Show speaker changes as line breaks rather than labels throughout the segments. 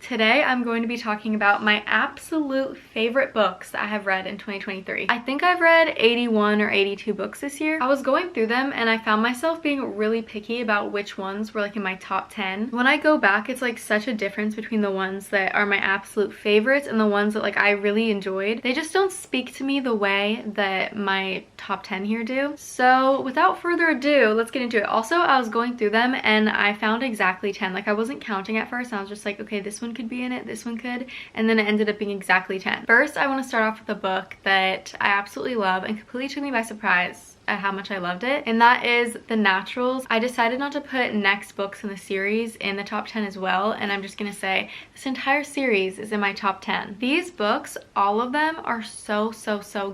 Today I'm going to be talking about my absolute favorite books that I have read in 2023. I think I've read 81 or 82 books this year. I was going through them and I found myself being really picky about which ones were like in my top 10. When I go back, it's like such a difference between the ones that are my absolute favorites and the ones that like I really enjoyed. They just don't speak to me the way that my top 10 here do. So without further ado, let's get into it. Also, I was going through them and I found exactly 10. Like I wasn't counting at first. I was just like, okay, this one could be in it, this one could, and then it ended up being exactly 10. First, I want to start off with a book that I absolutely love and completely took me by surprise at how much I loved it, and that is The Naturals. I decided not to put next books in the series in the top 10 as well, and I'm just gonna say this entire series is in my top 10. These books, all of them, are so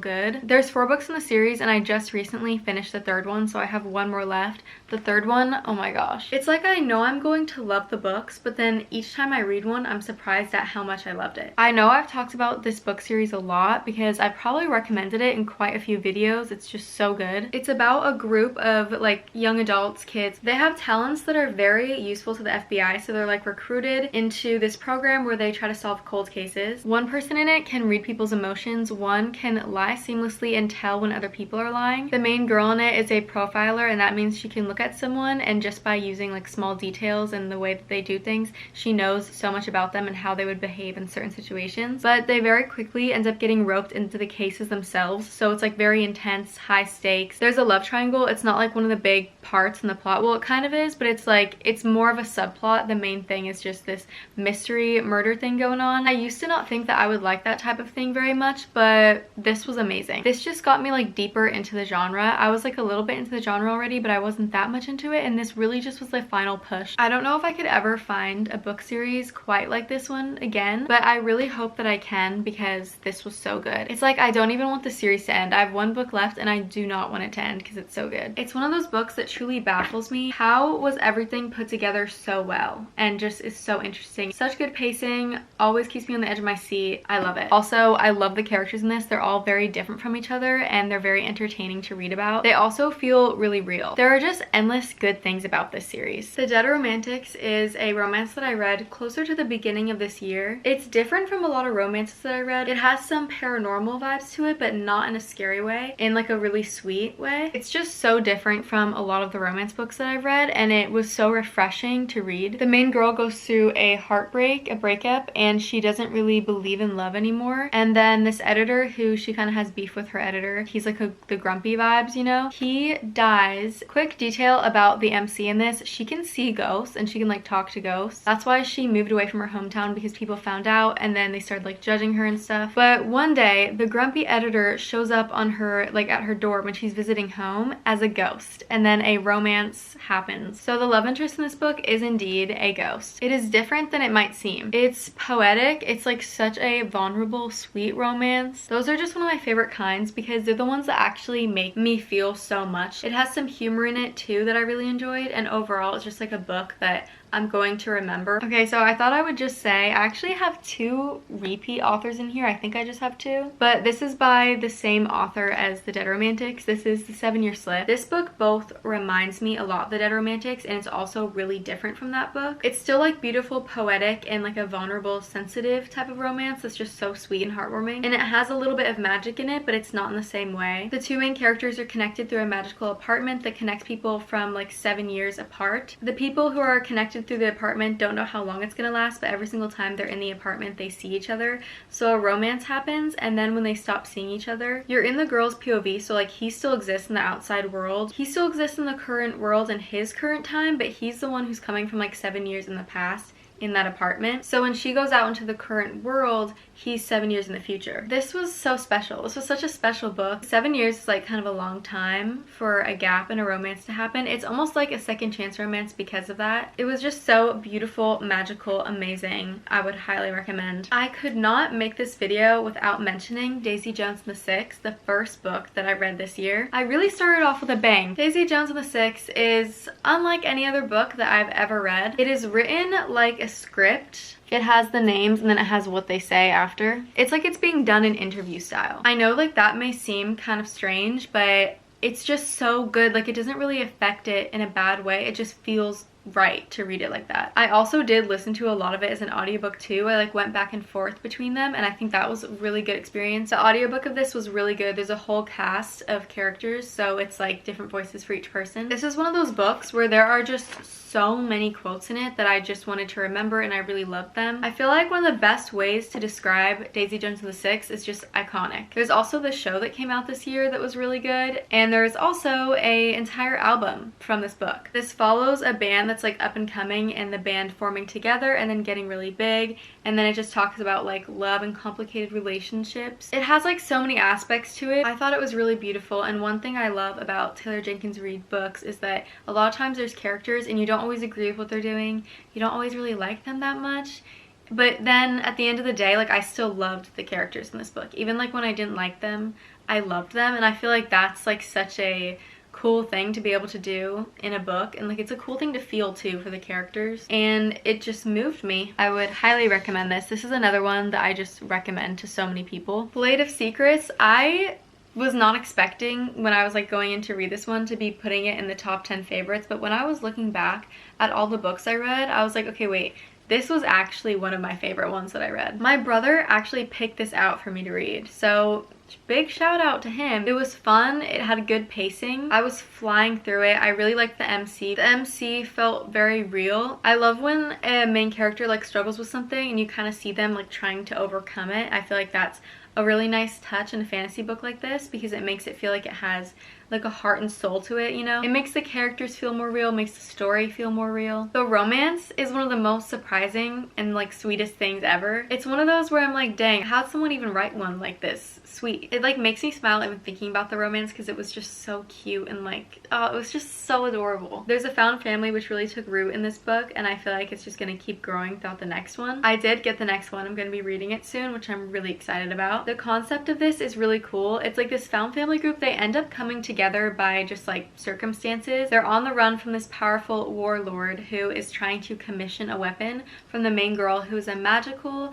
good. There's 4 books in the series and I just recently finished the 3rd one, so I have 1 more left. The 3rd one, oh my gosh. It's like I know I'm going to love the books, but then each time I read one, I'm surprised at how much I loved it. I know I've talked about this book series a lot because I probably recommended it in quite a few videos. It's just so good. It's about a group of like young adults, kids. They have talents that are very useful to the FBI, so they're like recruited into this program where they try to solve cold cases. One person in it can read people's emotions, one can lie seamlessly and tell when other people are lying. The main girl in it is a profiler, and that means she can look at someone and just by using like small details and the way that they do things, she knows so much about them and how they would behave in certain situations. But they very quickly end up getting roped into the cases themselves, so it's like very intense, high stakes. There's a love triangle. It's not like one of the big parts in the plot. Well, it kind of is, but it's like, it's more of a subplot. The main thing is just this mystery murder thing going on. I used to not think that I would like that type of thing very much, but this was amazing. This just got me like deeper into the genre. I was like a little bit into the genre already, but I wasn't that much into it, and this really just was the final push. I don't know if I could ever find a book series quite like this one again, but I really hope that I can because this was so good. It's like I don't even want the series to end. I have 1 book left and I do not want it to end because it's so good. It's one of those books that truly baffles me. How was everything put together so well and just is so interesting. Such good pacing, always keeps me on the edge of my seat. I love it. Also, I love the characters in this. They're all very different from each other and they're very entertaining to read about. They also feel really real. There are just endless good things about this series. The Dead Romantics is a romance that I read closer to the beginning of this year. It's different from a lot of romances that I read. It has some paranormal vibes to it, but not in a scary way, in like a really sweet way. It's just so different from a lot of the romance books that I've read, and it was so refreshing to read. The main girl goes through a heartbreak, a breakup, and she doesn't really believe in love anymore. And then this editor, who she kind of has beef with her editor, he's like the grumpy vibes, you know? He dies. Quick detail about the MC in this, she can see ghosts and she can like talk to ghosts. That's why she moved away from her hometown, because people found out and then they started like judging her and stuff. But one day, the grumpy editor shows up on her, like at her door when she's visiting home as a ghost, and then a romance happens. So the love interest in this book is indeed a ghost. It is different than it might seem. It's poetic. It's like such a vulnerable, sweet romance. Those are just one of my favorite kinds because they're the ones that actually make me feel so much. It has some humor in it too that I really enjoyed, and overall it's just like a book that I'm going to remember. Okay, so I thought I would just say I actually have 2 repeat authors in here. I think I just have 2, but this is by the same author as The Dead Romantics. This is The 7-Year Slip. This book both reminds me a lot of The Dead Romantics, and it's also really different from that book. It's still like beautiful, poetic, and like a vulnerable, sensitive type of romance that's just so sweet and heartwarming, and it has a little bit of magic in it, but it's not in the same way. The 2 main characters are connected through a magical apartment that connects people from like 7 years apart. The people who are connected through the apartment don't know how long it's gonna last, but every single time they're in the apartment they see each other, so a romance happens, and then when they stop seeing each other, you're in the girl's POV, so like he still exists in the outside world, he still exists in the current world in his current time, but he's the one who's coming from like 7 years in the past in that apartment. So when she goes out into the current world, he's 7 years in the future. This was so special. This was such a special book. 7 years is like kind of a long time for a gap in a romance to happen. It's almost like a second chance romance because of that. It was just so beautiful, magical, amazing. I would highly recommend. I could not make this video without mentioning Daisy Jones and the Six, the first book that I read this year. I really started off with a bang. Daisy Jones and the Six is unlike any other book that I've ever read. It is written like a script. It has the names and then it has what they say after. It's like it's being done in interview style. I know like that may seem kind of strange, but it's just so good. Like it doesn't really affect it in a bad way. It just feels right to read it like that. I also did listen to a lot of it as an audiobook too. I like went back and forth between them, and I think that was a really good experience. The audiobook of this was really good. There's a whole cast of characters, so it's like different voices for each person. This is one of those books where there are just so many quotes in it that I just wanted to remember, and I really loved them. I feel like one of the best ways to describe Daisy Jones and the Six is just iconic. There's also the show that came out this year that was really good, and there's also an entire album from this book. This follows a band that's like up and coming, and the band forming together and then getting really big, and then it just talks about like love and complicated relationships. It has like so many aspects to it. I thought it was really beautiful, and one thing I love about Taylor Jenkins Reid books is that a lot of times there's characters and you don't always agree with what they're doing. You don't always really like them that much. But then at the end of the day, like I still loved the characters in this book. Even like when I didn't like them, I loved them, and I feel like that's like such a cool thing to be able to do in a book, and like it's a cool thing to feel too for the characters, and it just moved me. I would highly recommend this. This is another one that I just recommend to so many people. Blade of Secrets, I was not expecting when I was like going in to read this one to be putting it in the top 10 favorites, but when I was looking back at all the books I read, I was like, okay, wait, this was actually one of my favorite ones that I read. My brother actually picked this out for me to read, so big shout out to him. It was fun. It had good pacing. I was flying through it. I really liked the MC. The MC felt very real. I love when a main character like struggles with something and you kind of see them like trying to overcome it. I feel like that's a really nice touch in a fantasy book like this, because it makes it feel like it has like a heart and soul to it, you know? It makes the characters feel more real, makes the story feel more real. The romance is one of the most surprising and like sweetest things ever. It's one of those where I'm like, dang, how'd someone even write one like this sweet? It like makes me smile even thinking about the romance, because it was just so cute and like, oh, it was just so adorable. There's a found family which really took root in this book, and I feel like it's just gonna keep growing throughout the next one. I did get the next one. I'm gonna be reading it soon, which I'm really excited about. The concept of this is really cool. It's like this found family group. They end up coming together by just like circumstances. They're on the run from this powerful warlord who is trying to commission a weapon from the main girl, who is a magical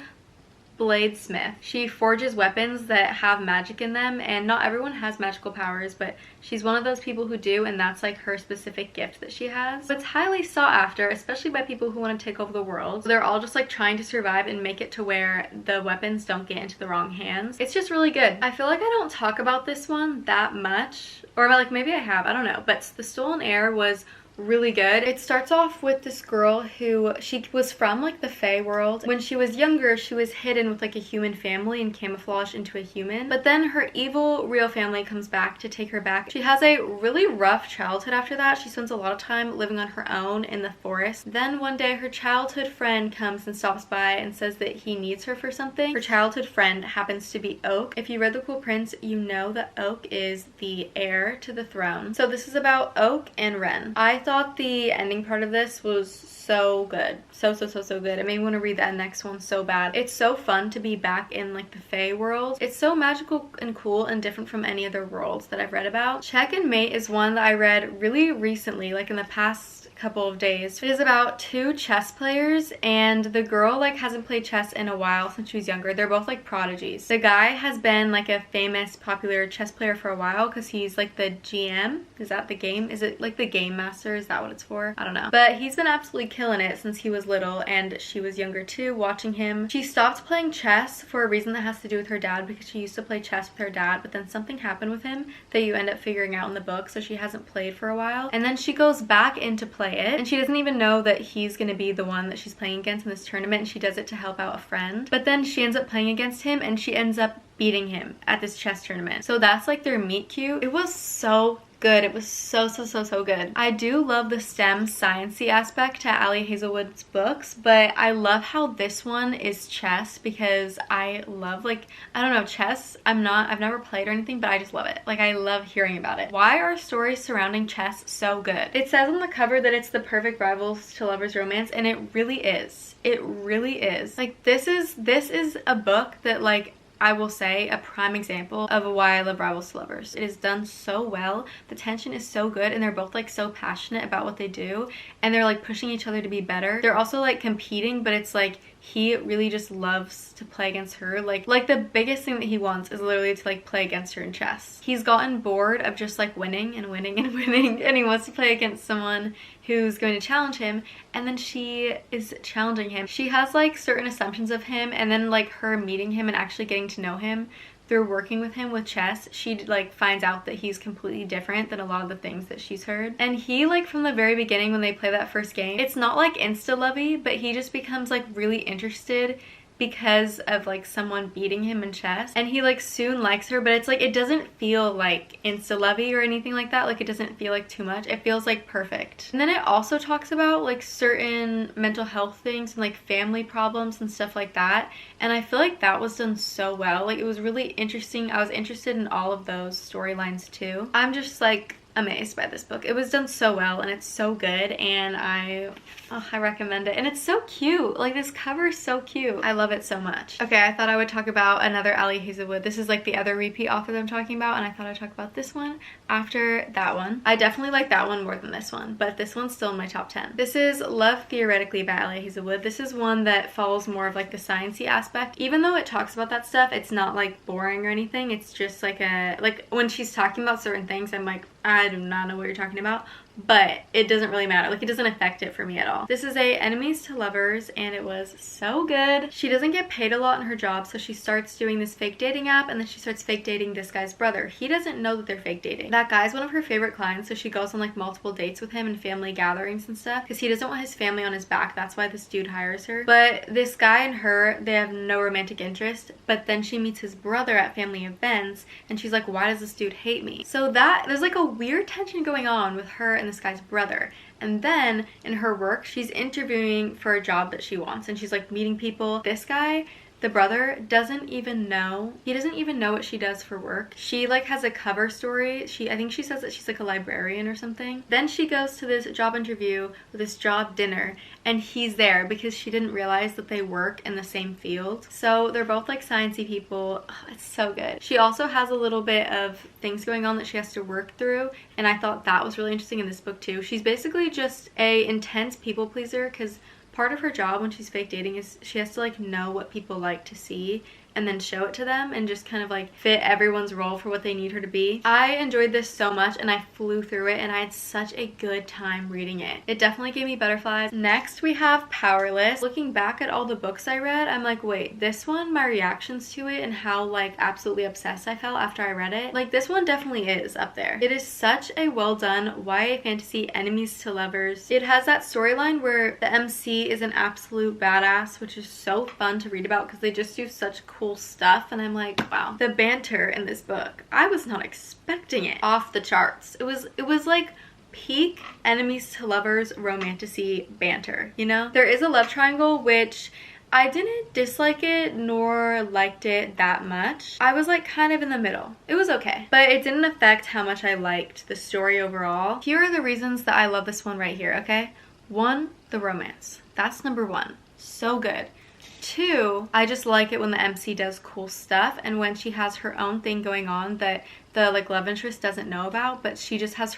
bladesmith. She forges weapons that have magic in them, and not everyone has magical powers, but she's one of those people who do, and that's like her specific gift that she has. So it's highly sought after, especially by people who want to take over the world. So they're all just like trying to survive and make it to where the weapons don't get into the wrong hands. It's just really good. I feel like I don't talk about this one that much, or like maybe I have, I don't know, but The Stolen Heir was really good. It starts off with this girl who, she was from like the Fae world. When she was younger, she was hidden with like a human family and camouflaged into a human, but then her evil real family comes back to take her back. She has a really rough childhood after that. She spends a lot of time living on her own in the forest. Then one day her childhood friend comes and stops by and says that he needs her for something. Her childhood friend happens to be Oak. If you read The Cool Prince, you know that Oak is the heir to the throne. So this is about Oak and Ren. I thought the ending part of this was so good. So good. It made me want to read that next one so bad. It's so fun to be back in like the Fae world. It's so magical and cool and different from any other worlds that I've read about. Checkmate is one that I read really recently, like in the past couple of days. It is about two chess players, and the girl like hasn't played chess in a while since she was younger. They're both like prodigies. The guy has been like a famous popular chess player for a while because he's like the GM. Is that the game? Is it like the game master? Is that what it's for? I don't know. But he's been absolutely killing it since he was little, and she was younger too, watching him. She stopped playing chess for a reason that has to do with her dad, because she used to play chess with her dad, but then something happened with him that you end up figuring out in the book, so she hasn't played for a while. And then she goes back into play it, and she doesn't even know that he's gonna be the one that she's playing against in this tournament, and she does it to help out a friend. But then she ends up playing against him, and she ends up beating him at this chess tournament. So that's like their meet cute. It was so good. It was so good. I do love the STEM sciencey aspect to Ali Hazelwood's books, but I love how this one is chess, because I love, like, I don't know, chess. I've never played or anything, but I just love it. Like, I love hearing about it. Why are stories surrounding chess so good? It says on the cover that it's the perfect rivals to lovers romance, and it really is. It really is. Like, this is a book that, like, I will say, a prime example of why I love Rivals to Lovers. It is done so well. The tension is so good, and they're both like so passionate about what they do, and they're like pushing each other to be better. They're also like competing, but it's like he really just loves to play against her. Like the biggest thing that he wants is literally to like play against her in chess. He's gotten bored of just like winning and winning and winning, and he wants to play against someone who's going to challenge him, and then she is challenging him. She has like certain assumptions of him, and then like her meeting him and actually getting to know him through working with him with chess, she like finds out that he's completely different than a lot of the things that she's heard. And he, like, from the very beginning when they play that first game, it's not like insta-lovey, but he just becomes like really interested because of like someone beating him in chess, and he like soon likes her, but it's like it doesn't feel like insta-lovey or anything like that. Like, it doesn't feel like too much. It feels like perfect. And then it also talks about like certain mental health things and like family problems and stuff like that, and I feel like that was done so well. Like, it was really interesting. I was interested in all of those storylines too. I'm just like amazed by this book. It was done so well, and it's so good, and I recommend it. And it's so cute. Like, this cover is so cute. I love it so much. Okay, I thought I would talk about another Ali Hazelwood. This is like the other repeat author that I'm talking about, and I thought I'd talk about this one after that one. I definitely like that one more than this one, but this one's still in my top 10. This is Love Theoretically by Ali Hazelwood. This is one that follows more of like the sciencey aspect. Even though it talks about that stuff, it's not like boring or anything. It's just like when she's talking about certain things, I'm like, I do not know what you're talking about, but it doesn't really matter. Like, it doesn't affect it for me at all. This is a enemies to lovers, and it was so good. She doesn't get paid a lot in her job, so she starts doing this fake dating app, and then she starts fake dating this guy's brother. He doesn't know that they're fake dating. That guy's one of her favorite clients, so she goes on like multiple dates with him and family gatherings and stuff, because he doesn't want his family on his back. That's why this dude hires her. But this guy and her, they have no romantic interest, but then she meets his brother at family events, and she's like, why does this dude hate me? So there's like a weird tension going on with her and this guy's brother. And then in her work, she's interviewing for a job that she wants, and she's like meeting people. This guy, the brother, doesn't even know what she does for work. She like has a cover story. I think she says that she's like a librarian or something. Then she goes to this job interview with this job dinner, and he's there because she didn't realize that they work in the same field. So they're both like sciencey people. Oh, it's so good. She also has a little bit of things going on that she has to work through, and I thought that was really interesting in this book too. She's basically just a intense people pleaser, because part of her job when she's fake dating is she has to like know what people like to see and then show it to them and just kind of like fit everyone's role for what they need her to be. I enjoyed this so much, and I flew through it, and I had such a good time reading it. It definitely gave me butterflies. Next we have Powerless. Looking back at all the books I read, I'm like, wait, this one, my reactions to it and how like absolutely obsessed I felt after I read it, like this one definitely is up there. It is such a well done YA fantasy enemies to lovers. It has that storyline where the MC is an absolute badass, which is so fun to read about because they just do such cool stuff, and I'm like, wow. The banter in this book, I was not expecting it. Off the charts. It was like peak enemies to lovers romantasy banter, you know? There is a love triangle, which I didn't dislike it nor liked it that much. I was like kind of in the middle. It was okay, but it didn't affect how much I liked the story overall. Here are the reasons that I love this one right here, okay? 1, the romance. That's number 1. So good. 2, I just like it when the MC does cool stuff, and when she has her own thing going on that the like love interest doesn't know about, but she just has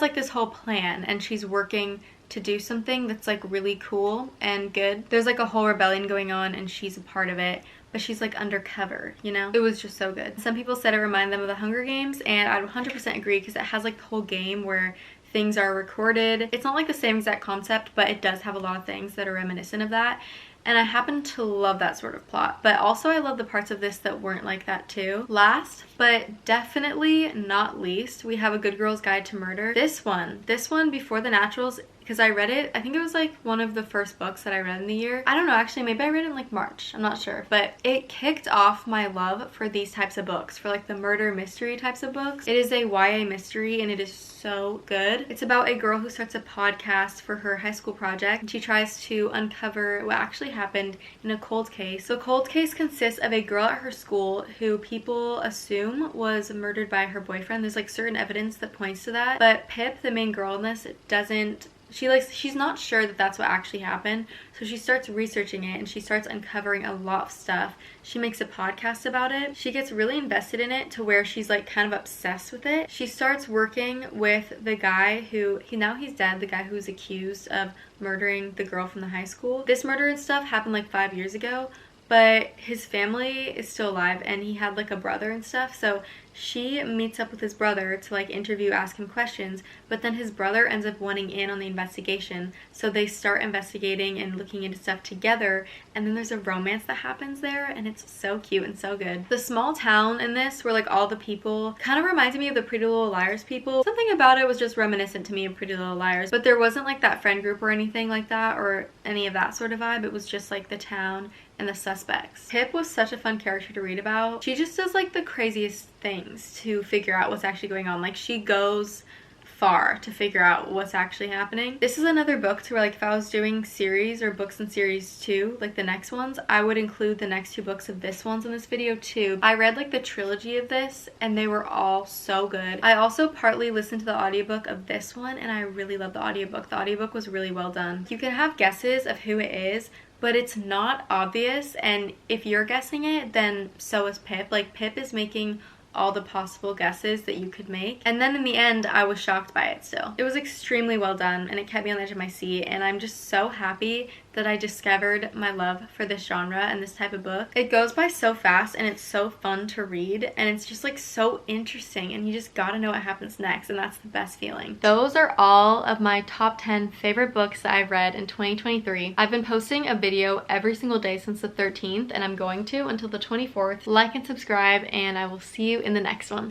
like this whole plan, and she's working to do something that's like really cool and good. There's like a whole rebellion going on, and she's a part of it, but she's like undercover, you know? It was just so good. Some people said it reminded them of the Hunger Games, and I 100% agree, because it has like the whole game where things are recorded. It's not like the same exact concept, but it does have a lot of things that are reminiscent of that. And I happen to love that sort of plot. But also I love the parts of this that weren't like that too. Last, but definitely not least, we have A Good Girl's Guide to Murder. This one, Before the Naturals, because I read it, I think it was like one of the first books that I read in the year. I don't know, actually, maybe I read it in like March, I'm not sure. But it kicked off my love for these types of books, for like the murder mystery types of books. It is a YA mystery, and it is so good. It's about a girl who starts a podcast for her high school project, and she tries to uncover what actually happened in a cold case. So cold case consists of a girl at her school who people assume was murdered by her boyfriend. There's like certain evidence that points to that, but Pip, the main girl in this, doesn't she's not sure that that's what actually happened, so she starts researching it and she starts uncovering a lot of stuff. She makes a podcast about it. She gets really invested in it to where she's like kind of obsessed with it. She starts working with the guy who now he's dead, the guy who's accused of murdering the girl from the high school. This murder and stuff happened like 5 years ago, but his family is still alive and he had like a brother and stuff, so she meets up with his brother to like interview, ask him questions, but then his brother ends up wanting in on the investigation, so they start investigating and looking into stuff together, and then there's a romance that happens there, and it's so cute and so good. The small town in this, where like all the people kind of reminded me of the Pretty Little Liars people. Something about it was just reminiscent to me of Pretty Little Liars, but there wasn't like that friend group or anything like that, or any of that sort of vibe. It was just like the town and the suspects. Pip was such a fun character to read about. She just does like the craziest things to figure out what's actually going on. Like, she goes far to figure out what's actually happening. This is another book to where like if I was doing series or books in series 2, like the next ones, I would include the next 2 books of this ones in this video too. I read like the trilogy of this and they were all so good. I also partly listened to the audiobook of this one and I really love the audiobook. The audiobook was really well done. You can have guesses of who it is, but it's not obvious, and if you're guessing it, then so is Pip. Like, Pip is making all the possible guesses that you could make, and then in the end I was shocked by it still. It was extremely well done and it kept me on the edge of my seat, and I'm just so happy that I discovered my love for this genre and this type of book. It goes by so fast and it's so fun to read, and it's just like so interesting, and you just gotta know what happens next, and that's the best feeling. Those are all of my top 10 favorite books that I've read in 2023. I've been posting a video every single day since the 13th, and I'm going to until the 24th. Like and subscribe, and I will see you in the next one.